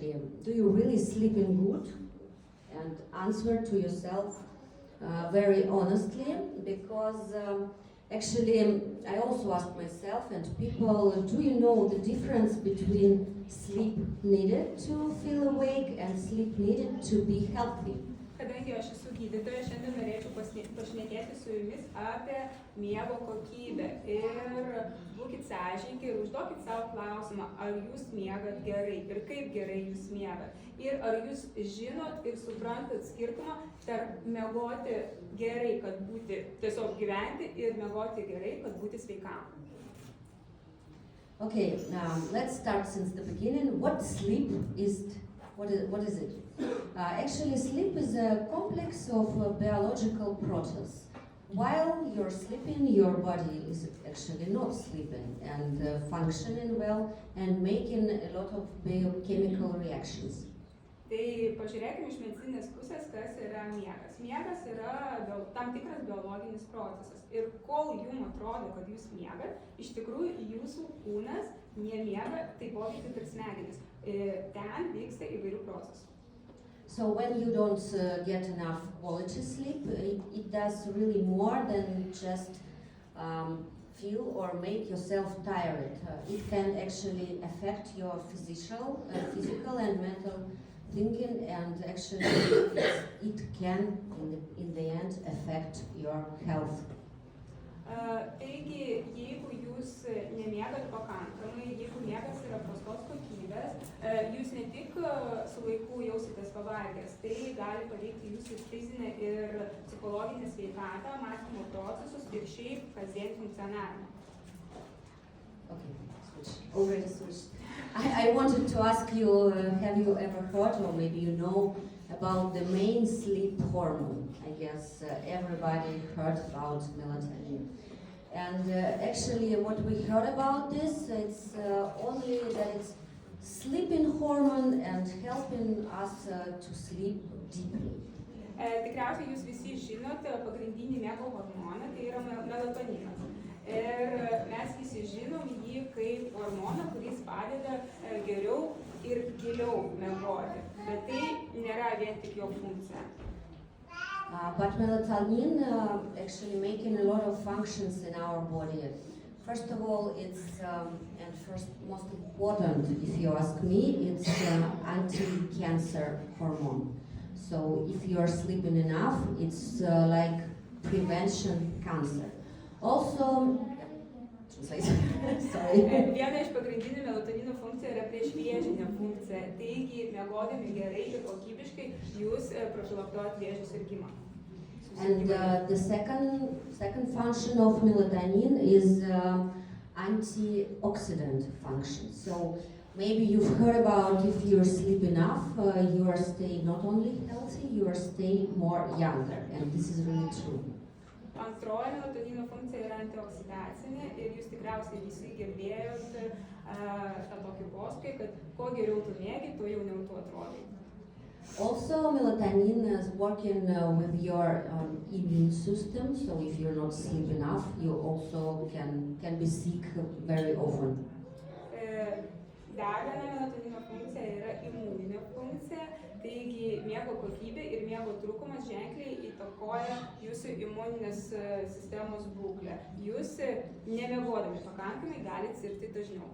actually, do you really sleeping good? And answer to yourself very honestly, because actually I also ask myself and people, do you know the difference between sleep needed to feel awake and sleep needed to be healthy? Kadangi aš esu gydytoja, šiandien norėčiau pašnekėti su jumis apie miego kokybę. Ir būkit sąžiningi ir užduokit savo klausimą, ar jūs miegat gerai ir kaip gerai jūs miegat. Ir ar jūs žinot ir suprantat skirtumą tarp miegoti gerai, kad būti tiesiog gyventi, ir miegoti gerai, kad būti sveikam. Okay, let's start since the beginning. What sleep is? What is it? Actually, sleep is a complex of biological process. While you're sleeping, your body is actually not sleeping and functioning well and making a lot of biochemical reactions. Tai pažiūrėkime iš medicininės pusės, kas yra miegas. Miegas yra tam tikras biologinis procesas. Ir kol jums atrodo, kad jūs miegat, iš tikrųjų jūsų kūnas nemiega, taipogi kaip ir smegenys. Ten vyksta įvairių procesų. So when you don't get enough quality sleep, it does really more than just feel or make yourself tired. It can actually affect your physical and mental thinking, and actually it can in the end affect your health. Taigi, jeigu jūs nemiegat pakankamai, jeigu miegas yra prastos kokybės, jūs ne tik su laiku jausitės pavargęs, tai gali paveikti jūsų fizinę ir psichologinę sveikatą, mąstymo procesus ir šiaip kasdien funkcionavimą. Okay, already switched. I wanted to ask you, have you ever heard, or maybe you know, about the main sleep hormone? I guess everybody heard about melatonin. And actually what we heard about this, it's only that it's sleeping hormone and helping us to sleep deeply. Tikriausiai jūs visi žinote pagrindinį miego hormoną, tai yra melatoninas. Ir mes visi žinom jį kaip hormoną, kuris padeda geriau ir giliau miegoti. Bet tai nėra vien tik jo funkcija. But melatonin actually making a lot of functions in our body. First of all, it's and first most important, if you ask me, it's anti-cancer hormone. So if you are sleeping enough, it's like prevention cancer. Also, sorry. Viena iš pagrindinių melatonino funkcijų yra priešvėžinė funkcija. Taigi, miegodami gerai ir kokybiškai, jūs profilaktuojat vėžio sirgimą. And the second function of melatonin is antioxidant function. So maybe you've heard about if you sleep enough, you are staying not only healthy, you are staying more younger, and this is really true. Antroji melatonino funkcija yra antioksidacinė ir jūs tikriausiai visi girdėjot tą tokį posakį, kad kuo geriau tu miegi, tuo jauniau tu atrodai. Also, melatonin is working with your immune system, so if you're not sleep enough, you also can be sick very often. Dar viena melatonino funkcija yra imuninė funkcija, taigi miego kokybė ir miego trūkumas ženkliai įtakoja jūsų imuninės sistemos būklę. Jūs nemiegodami pakankamai galite sirgti dažniau.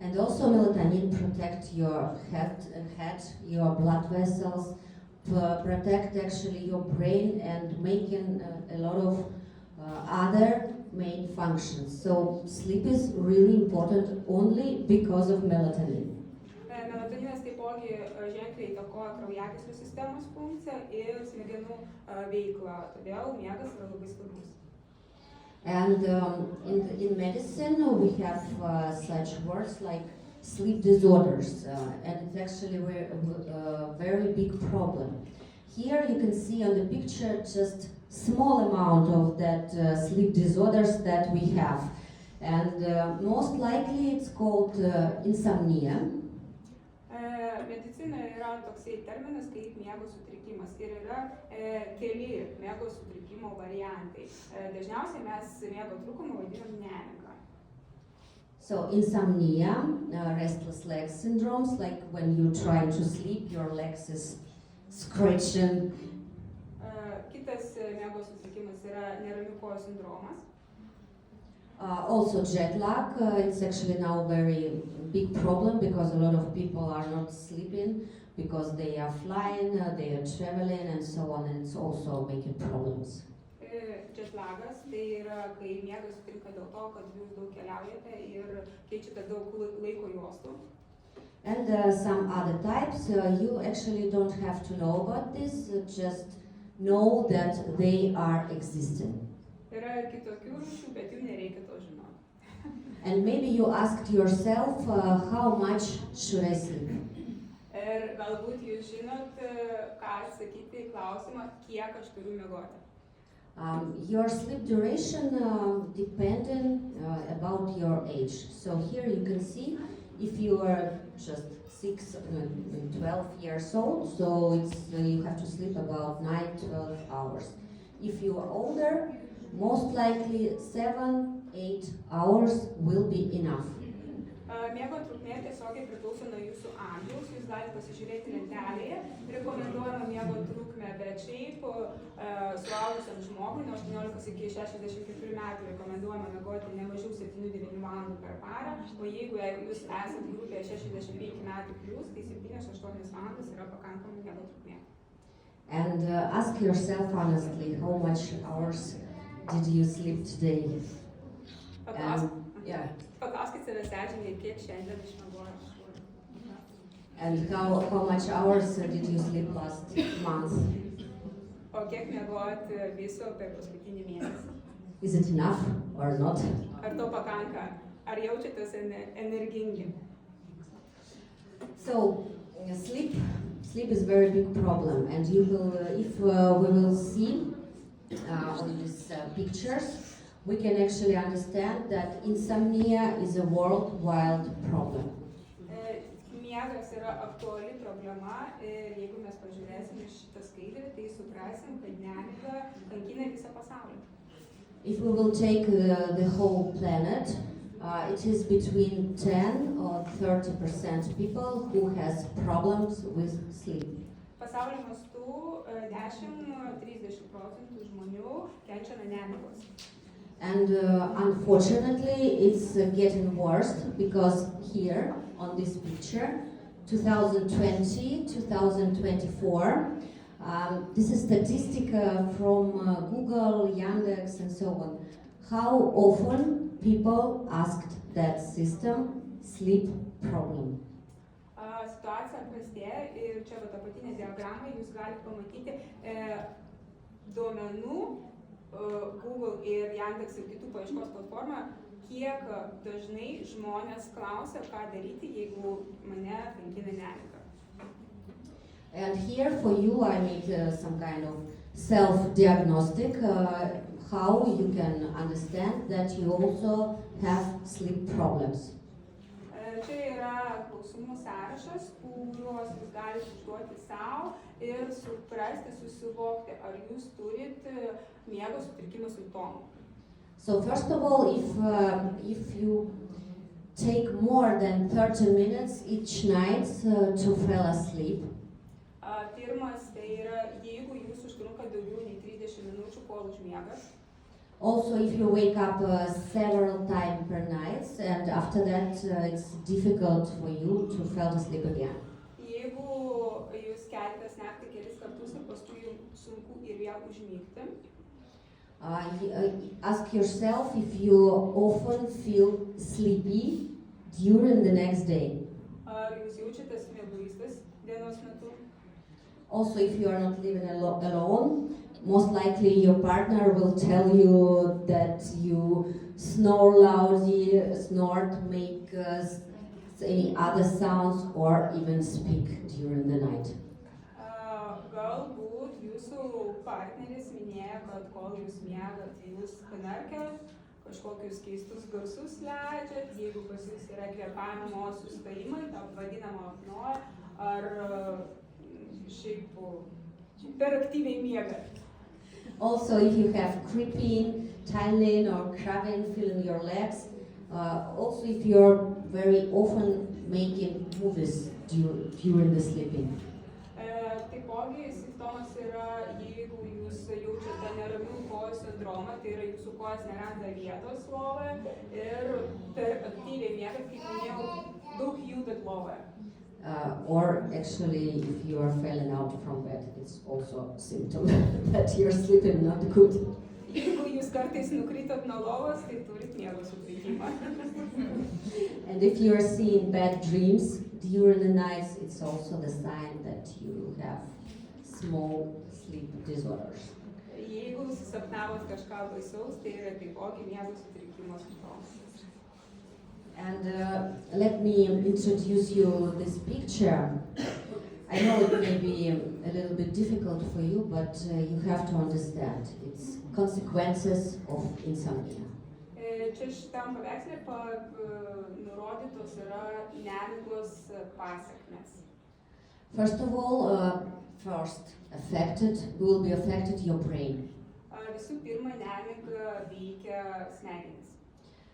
And also melatonin protects your head, your blood vessels, protect actually your brain and making a lot of other main functions. So sleep is really important only because of melatonin. Melatoninas taipogi ženkliai įtakoja kraujagyslių sistemos funkciją ir smegenų veiklą, todėl miegas yra labai svarbus. And in medicine we have such words like sleep disorders, and it's actually a very big problem. Here you can see on the picture just small amount of that sleep disorders that we have, and most likely it's called insomnia. Medicinoje yra toksai terminas kaip miego sutrikimas ir yra keli miego sutrikimo variantai. Dažniausiai mes miego trūkumą vadinam nemiga. So insomnia, restless leg syndromes, like when you try to sleep, your legs is scratching. Kitas miego sutrikimas yra neramių kojų sindromas. Also jet lag, it's actually now a very big problem because a lot of people are not sleeping because they are flying, they are traveling and so on, and it's also making problems. Jetlagas tai yra, kai miegas sutrinka dėl to, kad jūs daug keliaujate ir keičiate daug laiko juostų. And some other types, you actually don't have to know about this, just know that they are existing. Yra ir kitokių rūšių, bet jų nereikia to žinoti. And maybe you asked yourself, how much should I sleep? Ir galbūt jūs žinot, ką atsakyti į klausimą, kiek aš turiu miegoti. Your sleep duration depending about your age. So here you can see if you are just 12 years old, so it's you have to sleep about 9-12 hours. If you are older, most likely 7-8 hours will be enough. Miego trukmė tiesiogiai priklauso nuo jūsų amžiaus, jūs galite pasižiūrėti lentelėje, rekomenduojama miego trukmė, bet šiaip suaugusiam žmogui nuo 18 iki 64 metų rekomenduojama miegoti ne mažiau 7-9 valandų per parą, o jeigu jūs esate grupėje 65 metų plus, tai 7-8 valandas yra pakankama miego trukmė. And ask yourself honestly, how much hours did you sleep today? Paklauskit savęs sąžiningai, kiek šiandien išmiegojot. And how much hours did you sleep last month? O kiek miegojot viso per paskutinį mėnesį? Is it enough or not? Ar to pakanka? Ar jaučiatės energingi? So, sleep is a very big problem, and you will, if we will see on these pictures, we can actually understand that insomnia is a worldwide problem. Miegas yra aktuali problema ir jeigu mes pažiūrėsim iš šitą skaidrį, tai suprasim, kad nemiga kankina visą pasaulį. If we will take the whole planet, it is between 10 or 30% people who has problems with sleep. Pasaulio mastu 10-30% žmonių kenčia nuo nemigos. And unfortunately, it's getting worse because here on this picture, 2020, 2024, this is statistic from Google, Yandex, and so on. How often people asked that system sleep problem? Situacija prastėja ir čia va apatinė diagramą jūs galite pamatyti duomenų Google ir Yandex ir kitų paieškos platformą, kiek dažnai žmonės klausia, ką daryti, jeigu mane kankina nemiga. And here for you I made some kind of self-diagnostic, how you can understand that you also have sleep problems. Čia yra klausimų sąrašas, kuriuos jūs galite užduoti savo ir suprasti, susivokti, ar jūs turit miego sutrikimo simptomų. So first of all, if you take more than 30 minutes each night to fall asleep. Pirmas tai yra, jeigu jūs užtrunka daugiau nei 30 minučių, kol užmiegat. Also, if you wake up several times per night, and after that it's difficult for you to fall asleep again. Jeigu jūs keliatės naktį kelis kartus ir paskui jums sunku ir vėl užmigti. Ask yourself if you often feel sleepy during the next day. Ar jūs jaučiatės mieguistas dienos metu? Also, if you are not living alone, most likely your partner will tell you that you snore loudly, snort, make any other sounds, or even speak during the night. Galbūt jūsų partneris minėjo, kad kol jūs miegat, jūs knarkiat, kažkokius keistus garsus leidžiat, jeigu pas jūs yra kvėpavimo sustojimai, ta vadinama apnoja, ar šiaip per aktyviai miegat. Also, if you have creeping, tingling, or craving feeling your legs, Also, if you're very often making movies during the sleeping. Taipogi simptomas yra, jeigu jūs jaučiate neramių kojų sindromą, tai yra jūsų kojos neranda vietos lovoje ir per aktyviai miegat, kaip minėjau, daug judat lovoje. Or actually, if you are falling out from bed, it's also a symptom that you're sleeping not good. Jeigu jūs kartais nukritot nuo lovos, tai turit miego sutrikimą. And if you are seeing bad dreams during the nights, it's also the sign that you have small sleep disorders. Jeigu susapnavot kažką baisaus, tai yra taipogi miego sutrikimo simptomas. And let me introduce you this picture. I know it may be a little bit difficult for you, but you have to understand. It's consequences of insomnia. Čia šitam paveiksle nurodytos yra nemigos pasekmės. First of all, will be affected your brain. Visų pirma, nemiga veikia smegenis.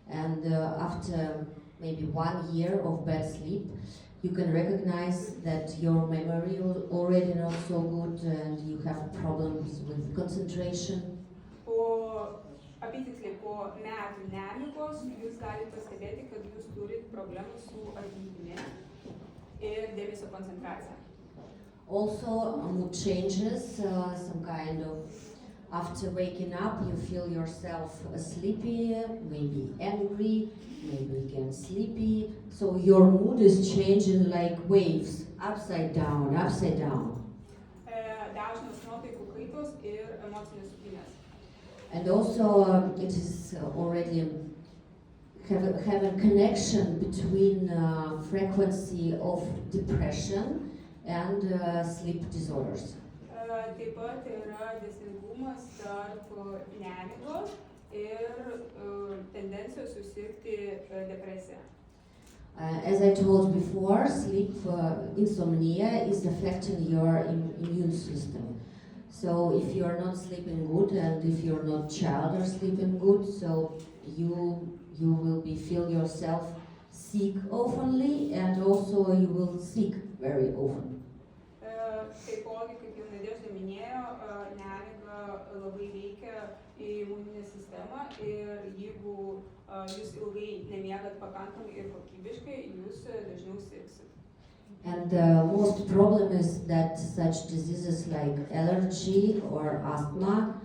And after maybe 1 year of bad sleep, you can recognize that your memory is already not so good and you have problems with concentration. Apytiksliai po metų nemigos jūs galite pastebėti, kad jūs turit problemų su atmintimi ir dėmesio koncentracija. Also, mood changes, some kind of, after waking up, you feel yourself sleepy, maybe angry, maybe again sleepy. So your mood is changing like waves, upside down, upside down. Dažnos nuotaikų kaitos ir emocinės supinės. And also, it is already have a connection between frequency of depression and sleep disorders. Taip pat yra dėsningumas tarp nemigos ir tendencijos susirgti depresiją. As I told before, sleep insomnia is affecting your immune system. So if you are not sleeping good and if your not child are sleeping good, so you will feel yourself sick oftenly and also you will sick very often. Taipogi, kaip jau Nadežda minėjo, nemiga labai veikia imuninę sistemą ir jeigu jūs ilgai nemiegat pakankamai ir kokybiškai, jūs dažniau sirgsit. And the most problem is that such diseases like allergy or asthma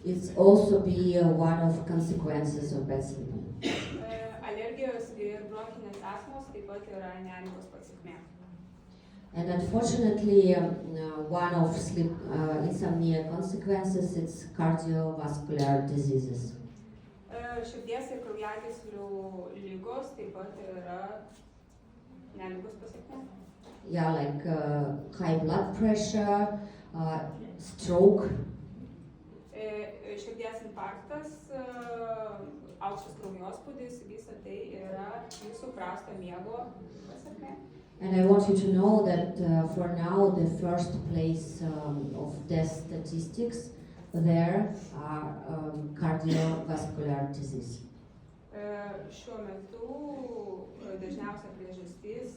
is also be one of consequences of bad sleeping. Alergijos ir bronchinės astmos taip pat yra nemigos pasekmė. And unfortunately, one of sleep insomnia consequences is cardiovascular diseases. Širdies ir kraujagyslių ligos taip pat yra nemigos pasekmė. Yeah, like high blood pressure, stroke. Širdies infarktas, aukštas kraujospūdis, visa tai yra jūsų prasto miego pasekmė. And I want you to know that for now the first place of death statistics there are cardiovascular disease. Šiuo metu dažniausia priežastis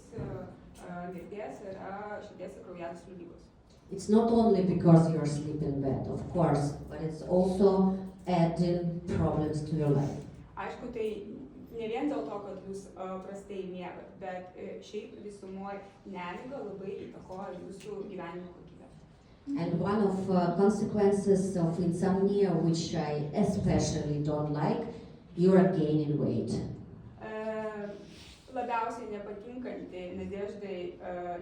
mirties yra širdies ir kraujagyslių ligos. It's not only because you are sleeping bad, of course, but it's also adding problems to your life. Aišku, tai ne vien dėl to, kad jūs prastai miegat, bet šiaip visumoje nemiga labai įtakoja jūsų gyvenimo kokybę. And one of consequences of insomnia, which I especially don't like, you are gaining weight. Labiausiai nepatinkanti Nadeždai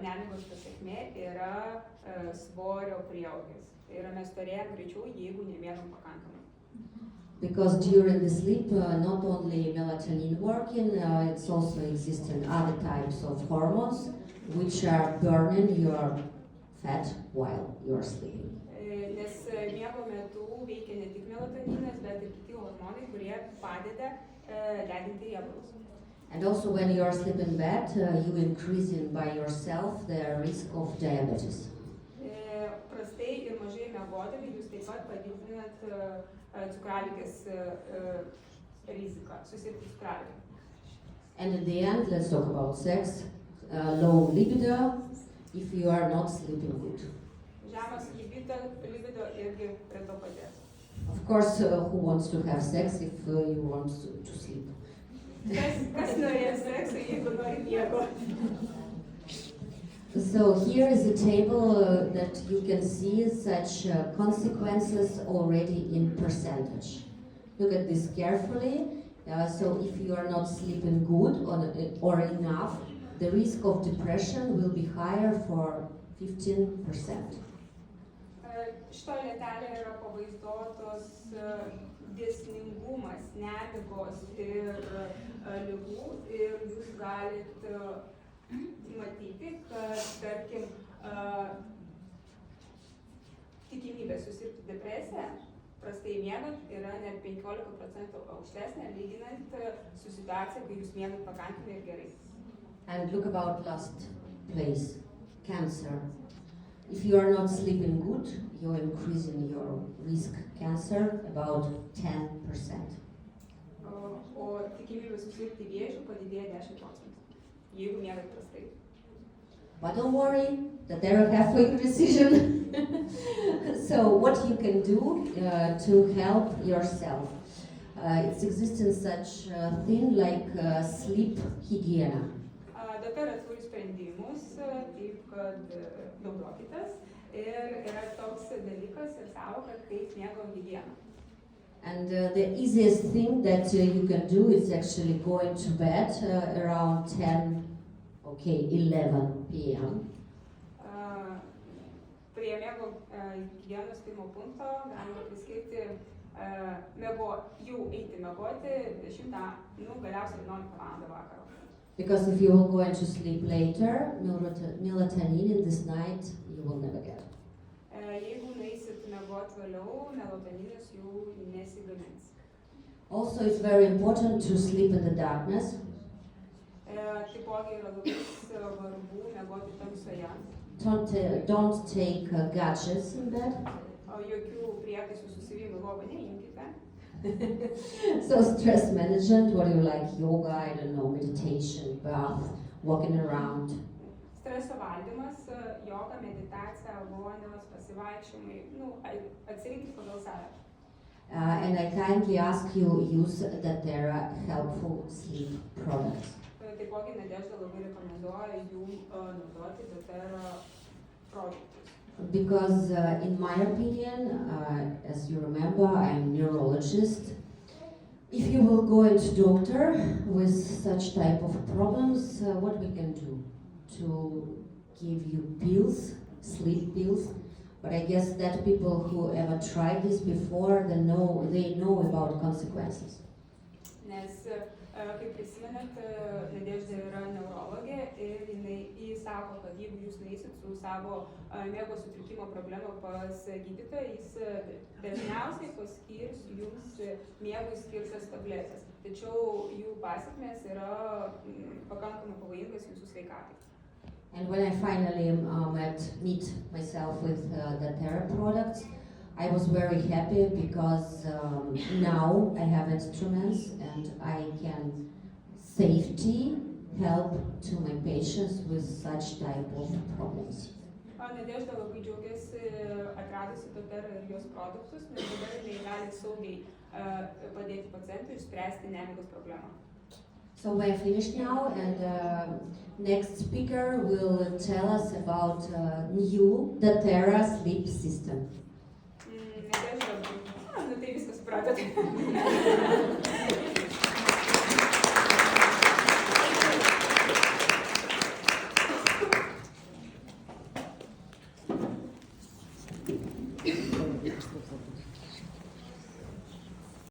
nemigos pasekmė yra svorio prieaugis. Tai yra mes storėjam greičiau, jeigu nemiegam pakankamai. Because during the sleep, not only melatonin working, it's also existing other types of hormones which are burning your fat while you are sleeping. Nes miego metu veikia ne tik melatoninas, bet ir kiti hormonai, kurie padeda deginti riebalus. And also when you are sleeping bad, you increasing by yourself the risk of diabetes. Prastai ir mažai miegodami jūs taip pat padidinat cukraligės riziką, susirgti cukraligę. And at the end, let's talk about sex. Low libido if you are not sleeping good. Žemas libido irgi prie to paties. Of course, who wants to have sex if you want to sleep? Kas norės sekso, jeigu nori miego? So here is a table that you can see such consequences already in percentage. Look at this carefully. So if you are not sleeping good or enough, the risk of depression will be higher for 15%. Šito lentelėje yra pavaizduotos dėsningumas nemigos ir ligų ir jūs galit matyti, kad tarkim tikimybė susirgti depresiją prastai miegant yra net 15% aukštesnė lyginant su situacija, kai jūs miegat pakankamai ir gerai. And look about last place, cancer. If you are not sleeping good, you're increasing your risk cancer about 10%. O tikimybė susirgti vėžiu padidėja 10%, jeigu miegat prastai. But don't worry, that they're halfway decision. So what you can do to help yourself? It's existing such thing like sleep hygiene. Doktoras turi sprendimus, taip kad naudokitės ir yra toks dalykas ir sąvoka kaip miego higiena. And the easiest thing that you can do is actually going to bed around 11 p.m. Prie miego higienos pirmo punkto galima priskirti jau eiti miegoti 10, galiausiai 11 val. Vakaro. Because if you will go to sleep later, melatonin in this night you will never get. Jeigu nueisit miegoti vėliau, melatoninas jau nesigamins. Also, it's very important to sleep in the darkness. Taipogi yra labai svarbu miegoti tamsoje. Don't take gadgets in bed. Jokių prietaisų su savimi lovą neimkite. So stress management, what do you like? Yoga, I don't know, meditation, bath, walking around. Streso valdymas, joga, meditacija, vonios, pasivaikščiojimai, atsirinkit pagal save. And I kindly ask you use that there are helpful sleep products. Taipogi Nadežda labai rekomenduoja jum naudoti doTERRA produktus. Because in my opinion, as you remember, I'm a neurologist. If you will go into doctor with such type of problems, what we can do? To give you pills, sleep pills. But I guess that people who ever tried this before, they know about consequences. Nes, kaip prisimenat, Nadežda yra neurologė ir jinai sako, kad jeigu jūs nueisit su savo miego sutrikimo problema pas gydytoją, jis dažniausiai paskirs jums miegui skirtas tabletės. Tačiau jų pasekmės yra pakankamai pavojingas jūsų sveikatai. And when I finally meet myself with the doTERRA products, I was very happy because now I have instruments and I can safety help to my patients with such type of problems. Nadežda labai džiaugiasi atradusi doTERRA ir jos produktus, nes dabar jinai gali saugiai padėti pacientui išspręsti nemigos problemą. So we're finished now, and next speaker will tell us about new doTERRA sleep system. Tai viskas supratote.